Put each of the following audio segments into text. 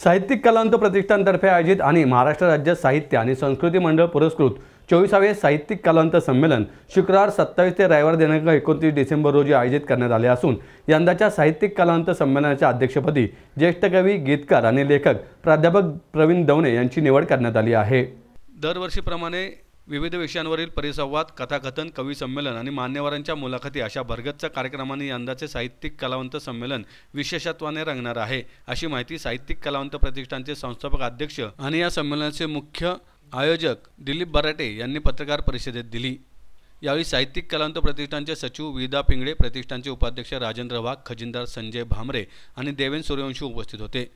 साहित्यिक कलावंत प्रतिष्ठानतर्फे आयोजित आणि महाराष्ट्र राज्य साहित्य आणि संस्कृती मंडळ पुरस्कृत 24वे साहित्यिक कलावंत संमेलन शुक्रवार 27 ते रविवार दिनांक 29 डिसेंबर रोजी आयोजित करण्यात आले असून यंदाच्या साहित्यिक कलावंत संमेलनाच्या अध्यक्षपदी ज्येष्ठ कवी, गीतकार आणि लेखक प्राध्यापक प्रवीण दवणे यांची निवड करण्यात आली आहे। दरवर्षीप्रमाणे विविध विषयांवरील परिसंवाद, कथाकथन, कवी संमेलन आणि मान्यवरांच्या मुलाखती अशा भरगच्च कार्यक्रमांनी यंदाचे साहित्यिक कलावंत संमेलन विशेषत्वाने रंगणार आहे, अशी माहिती साहित्यिक कलावंत प्रतिष्ठानचे संस्थापक अध्यक्ष आणि या संमेलनाचे मुख्य आयोजक दिलीप बराटे यांनी पत्रकार परिषदेत दिली। यावेळी साहित्यिक कलावंत प्रतिष्ठानचे सचिव विदा पिंगळे, प्रतिष्ठानचे उपाध्यक्ष राजेंद्र वाघ, खजिनदार संजय भामरे आणि देवेंद्र सूर्यवंशी उपस्थित होते।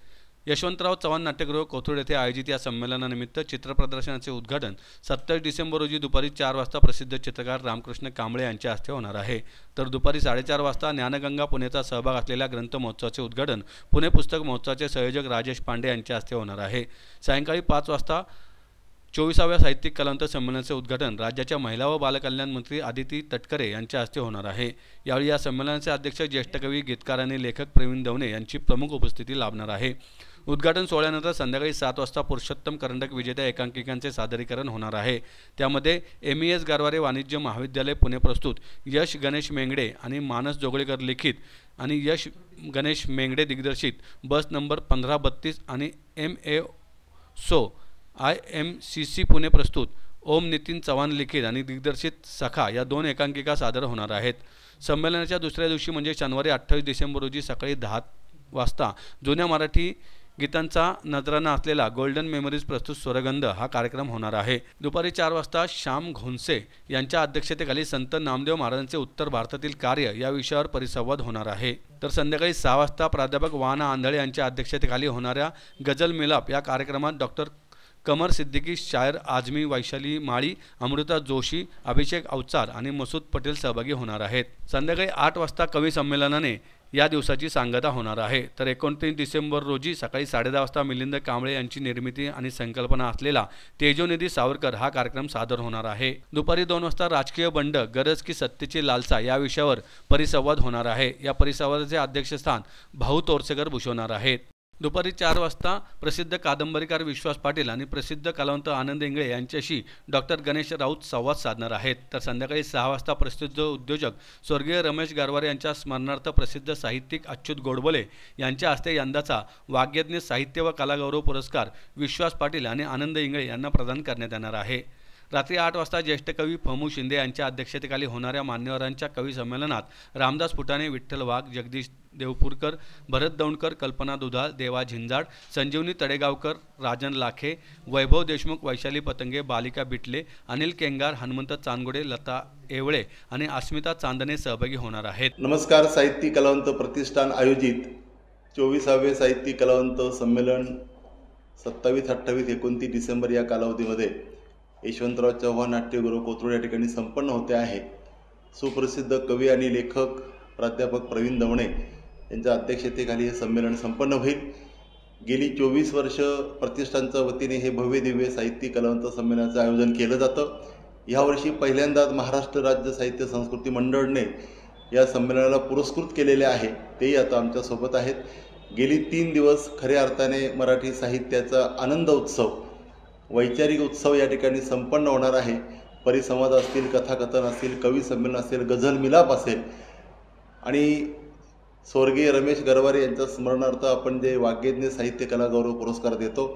यशवंतराव चव्हाण नाट्यगृह कोथरूड येथे आयोजित या संमेलनानिमित्त चित्रप्रदर्शनाचे उद्घाटन 27 डिसेंबर रोजी दुपारी 4 वाजता प्रसिद्ध चित्रकार रामकृष्ण कांबळे यांच्या हस्ते होणार आहे। तर दुपारी 4:30 वाजता ज्ञानगंगा पुणेचा सहभाग असलेल्या ग्रंथ महोत्सवाचे उद्घाटन पुणे पुस्तक महोत्सवाचे संयोजक राजेश पांडे यांच्या हस्ते होणार आहे। सायंकाळी 5 वाजता 24व्या साहित्यिक कलावंत संमेलनाचे उद्घाटन राज्याच्या महिला व बालकल्याण मंत्री आदिती तटकरे यांच्या हस्ते होणार आहे। यावेळी या संमेलनाचे अध्यक्ष ज्येष्ठ कवी, गीतकार आणि लेखक प्रवीण दवणे यांची प्रमुख उपस्थिती लाभणार आहे। उद्घाटन सोहळ्यानंतर संध्याकाळी 7 वाजता पुरुषोत्तम करंडक विजेत्या एकांकिकांचे सादरीकरण होणार आहे। त्यामध्ये MES गारवारे वाणिज्य महाविद्यालय पुणे प्रस्तुत यश गणेश मेंगडे आणि मानस जोगळेकर लिखित आणि यश गणेश मेंगडे दिग्दर्शित बस नंबर 1532 आणि MA सो IMCC पुणे प्रस्तुत ओम नितीन चव्हाण लिखित आणि दिग्दर्शित सखा या 2 एकांकिका सादर होणार आहेत। संमेलनाच्या दुसऱ्या दिवशी म्हणजे शनिवारी 28 डिसेंबर रोजी सकाळी 10 वाजता जुन्या मराठी गीतांचा नजराणा असलेला गोल्डन मेमरीज प्रस्तुत स्वरगंध हा कार्यक्रम होणार आहे। दुपारी 4 वाजता श्याम घोंसे यांच्या अध्यक्षतेखाली संत नामदेव महाराजांचे उत्तर भारतातील कार्य या विषयावर परिसंवाद होणार आहे। तर संध्याकाळी 6 वाजता प्राध्यापक वाना आंधळे यांच्या अध्यक्षतेखाली होणाऱ्या गझल मिलाप या कार्यक्रमात डॉक्टर कमर सिद्दीकी, शायर आजमी, वैशाली माळी, अमृता जोशी, अभिषेक अवचार आणि मसूद पटेल सहभागी होणार आहेत। संध्याकाळी 8 वाजता कवी संमेलनाने या दिवसाची सांगता होणार आहे। तर 29 डिसेंबर रोजी सकाळी 10:30 वाजता मिलिंद कांबळे यांची निर्मिती आणि संकल्पना असलेला तेजोनिधी सावरकर हा कार्यक्रम सादर होणार आहे। दुपारी 2 वाजता राजकीय बंड, गरज की सत्तेची लालसा या विषयावर परिसंवाद होणार आहे। या परिसंवादाचे अध्यक्षस्थान भाऊ तोरसेकर भूषवणार आहेत। दुपारी 4 वाजता प्रसिद्ध कादंबरीकार विश्वास पाटील आणि प्रसिद्ध कलावंत आनंद इंगळे यांच्याशी डॉक्टर गणेश राऊत संवाद साधणार आहेत। तर संध्याकाळी 6 वाजता प्रसिद्ध उद्योजक स्वर्गीय रमेश गारवारे यांच्या स्मरणार्थ प्रसिद्ध साहित्यिक अच्युत गोडबोले यांच्या हस्ते यंदाचा वाग्यज्ञ साहित्य व कलागौरव पुरस्कार विश्वास पाटील आणि आनंद इंगळे यांना प्रदान करण्यात येणार आहे। रात्री 8 वाजता ज्येष्ठ कवी फमू शिंदे यांच्या अध्यक्षतेखाली होणाऱ्या मान्यवरांच्या कवी संमेलनात रामदास फुटाणे, विठ्ठल वाघ, जगदीश देवपूरकर, भरत दौंडकर, कल्पना दुधाळ, देवा झिंजाड, संजीवनी तडेगावकर, राजन लाखे, वैभव देशमुख, वैशाली पतंगे, बालिका बिटले, अनिल केंगार, हनुमंत चांदगुडे, लता येवळे आणि अस्मिता चांदणे सहभागी होणार आहेत। नमस्कार। साहित्यिक कलावंत प्रतिष्ठान आयोजित 24वे साहित्यिक कलावंत संमेलन 27, 28, 29 डिसेंबर या कालावधीमध्ये यशवंतराव चव्हाण नाट्यगृह कोथरूड या ठिकाणी संपन्न होते आहे। सुप्रसिद्ध कवी आणि लेखक प्राध्यापक प्रवीण दवणे यांच्या अध्यक्षतेखाली हे संमेलन संपन्न होईल। गेली 24 वर्ष प्रतिष्ठानच्या वतीने हे भव्य दिव्य साहित्यिक कलावंत संमेलनाचं आयोजन केलं जातं। यावर्षी पहिल्यांदाच महाराष्ट्र राज्य साहित्य संस्कृती मंडळने या संमेलनाला पुरस्कृत केलेले आहे, तेही आता आमच्यासोबत आहेत। गेली 3 दिवस खऱ्या अर्थाने मराठी साहित्याचा आनंद उत्सव, वैचारिक उत्सव या ठिकाणी संपन्न होणार आहे। परिसंवाद असतील, कथाकथन असतील, कवी संमेलन असेल, गझल मिलाप असेल आणि स्वर्गीय रमेश गारवारे यांच्या स्मरणार्थ आपण जे वाग्यज्ञ साहित्य कलागौरव पुरस्कार देतो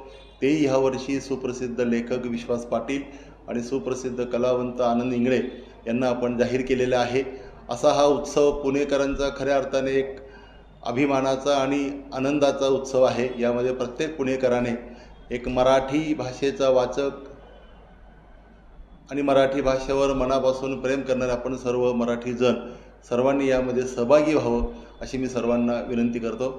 तेही ह्यावर्षी सुप्रसिद्ध लेखक विश्वास पाटील आणि सुप्रसिद्ध कलावंत आनंद इंगळे यांना आपण जाहीर केलेला आहे। असा हा उत्सव पुणेकरांचा खऱ्या अर्थाने एक अभिमानाचा आणि आनंदाचा उत्सव आहे। यामध्ये प्रत्येक पुणेकराने एक मराठी भाषेचा वाचक आणि मराठी भाषेवर मनापासून प्रेम करणारे आपण सर्व मराठी जन सर्वांनी यामध्ये सहभागी व्हावं अशी मी सर्वांना विनंती करतो।